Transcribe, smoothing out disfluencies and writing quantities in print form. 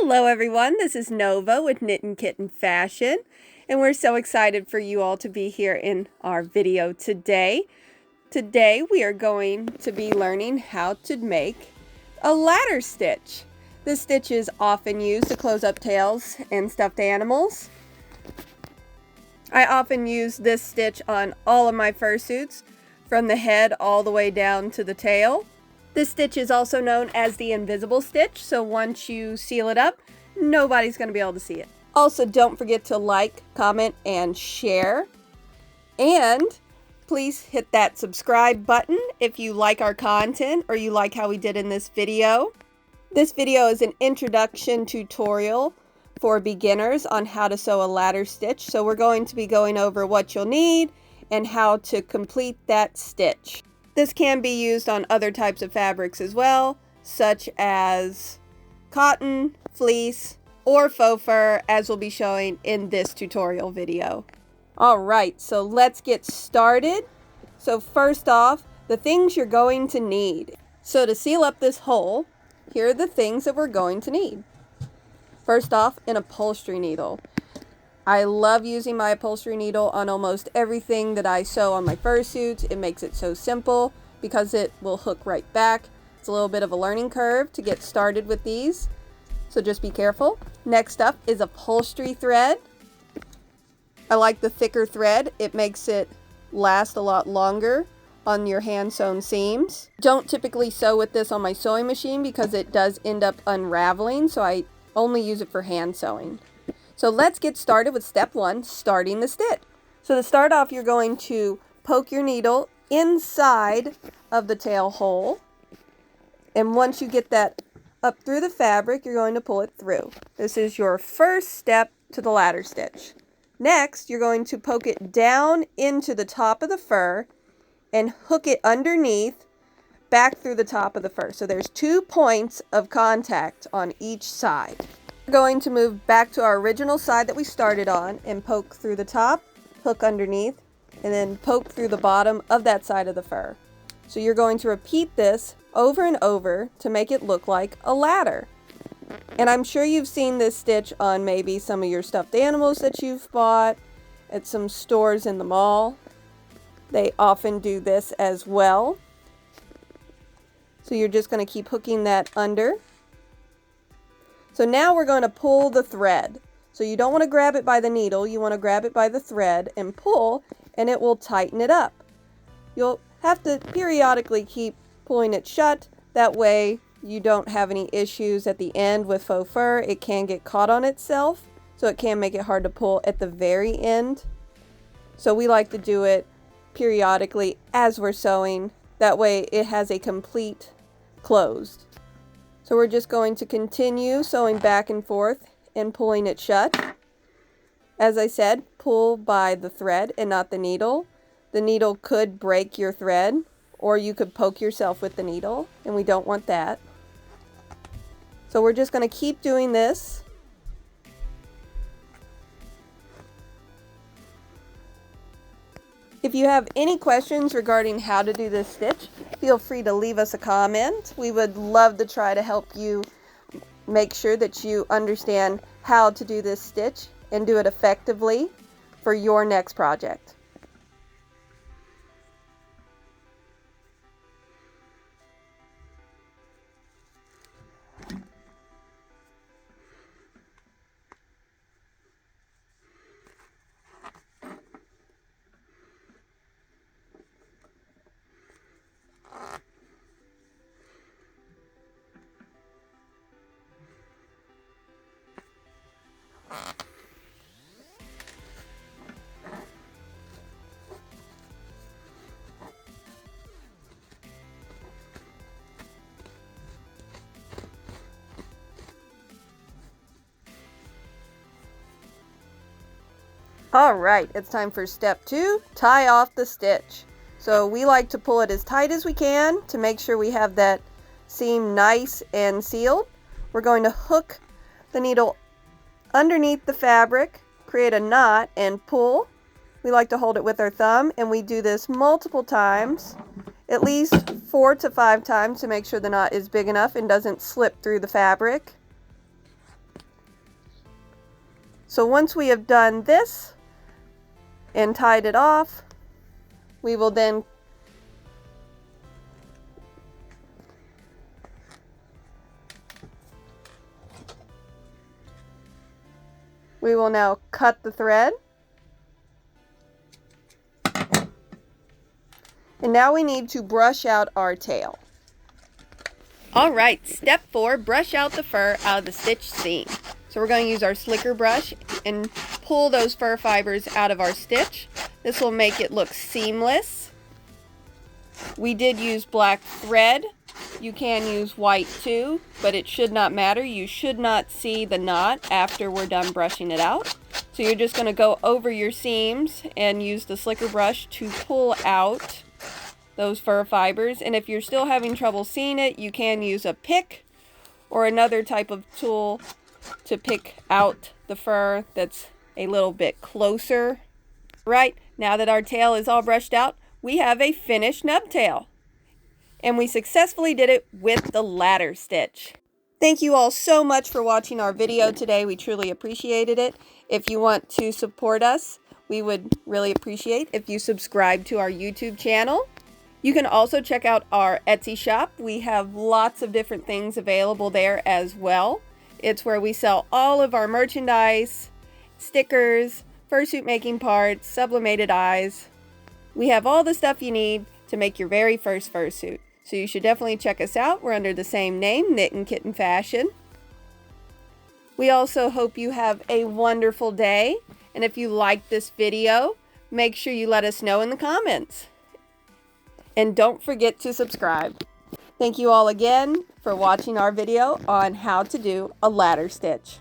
Hello everyone, this is Nova with Knittin' Kitten Fashion, and we're so excited for you all to be here in our video today. Today we are going to be learning how to make a ladder stitch. This stitch is often used to close up tails and stuffed animals. I often use this stitch on all of my fursuits, from the head all the way down to the tail. This stitch is also known as the invisible stitch, so once you seal it up, nobody's going to be able to see it. Also, don't forget to like, comment, and share. And please hit that subscribe button if you like our content or you like how we did in this video. This video is an introduction tutorial for beginners on how to sew a ladder stitch. So we're going to be going over what you'll need and how to complete that stitch. This can be used on other types of fabrics as well, such as cotton, fleece, or faux fur, as we'll be showing in this tutorial video. Alright, so let's get started. So first off, the things you're going to need. So to seal up this hole, here are the things that we're going to need. First off, an upholstery needle. I love using my upholstery needle on almost everything that I sew on my fursuits. It makes it so simple because it will hook right back. It's a little bit of a learning curve to get started with these, so just be careful. Next up is upholstery thread. I like the thicker thread. It makes it last a lot longer on your hand sewn seams. Don't typically sew with this on my sewing machine because it does end up unraveling, so I only use it for hand sewing. So let's get started with step one, starting the stitch. So to start off, you're going to poke your needle inside of the tail hole. And once you get that up through the fabric, you're going to pull it through. This is your first step to the ladder stitch. Next, you're going to poke it down into the top of the fur and hook it underneath back through the top of the fur. So there's 2 points of contact on each side. We're going to move back to our original side that we started on and poke through the top, hook underneath, and then poke through the bottom of that side of the fur. So you're going to repeat this over and over to make it look like a ladder. And I'm sure you've seen this stitch on maybe some of your stuffed animals that you've bought at some stores in the mall. They often do this as well. So you're just going to keep hooking that under. So now we're going to pull the thread. So you don't want to grab it by the needle, you want to grab it by the thread and pull, and it will tighten it up. You'll have to periodically keep pulling it shut. That way you don't have any issues at the end with faux fur. It can get caught on itself, so it can make it hard to pull at the very end. So we like to do it periodically as we're sewing. That way it has a complete closed. So we're just going to continue sewing back and forth and pulling it shut. As I said, pull by the thread and not the needle. The needle could break your thread, or you could poke yourself with the needle, and we don't want that. So we're just going to keep doing this. If you have any questions regarding how to do this stitch, feel free to leave us a comment. We would love to try to help you make sure that you understand how to do this stitch and do it effectively for your next project. Alright, it's time for step 2, tie off the stitch. So we like to pull it as tight as we can to make sure we have that seam nice and sealed. We're going to hook the needle underneath the fabric, create a knot, and pull. We like to hold it with our thumb, and we do this multiple times, at least 4 to 5 times, to make sure the knot is big enough and doesn't slip through the fabric. So once we have done this and tied it off, we will then now cut the thread. And now we need to brush out our tail. All right, step 4, brush out the fur out of the stitch seam. So we're going to use our slicker brush and pull those fur fibers out of our stitch. This will make it look seamless. We did use black thread. You can use white too, but it should not matter. You should not see the knot after we're done brushing it out. So you're just going to go over your seams and use the slicker brush to pull out those fur fibers. And if you're still having trouble seeing it, you can use a pick or another type of tool to pick out the fur that's a little bit closer. Right, now that our tail is all brushed out, we have a finished nub tail. And we successfully did it with the ladder stitch. Thank you all so much for watching our video today. We truly appreciated it. If you want to support us, we would really appreciate if you subscribe to our YouTube channel. You can also check out our Etsy shop. We have lots of different things available there as well. It's where we sell all of our merchandise, stickers, fursuit making parts, sublimated eyes. We have all the stuff you need to make your very first fursuit. So you should definitely check us out. We're under the same name, Knittin' Kitten Fashion. We also hope you have a wonderful day. And if you liked this video, make sure you let us know in the comments. And don't forget to subscribe. Thank you all again for watching our video on how to do a ladder stitch.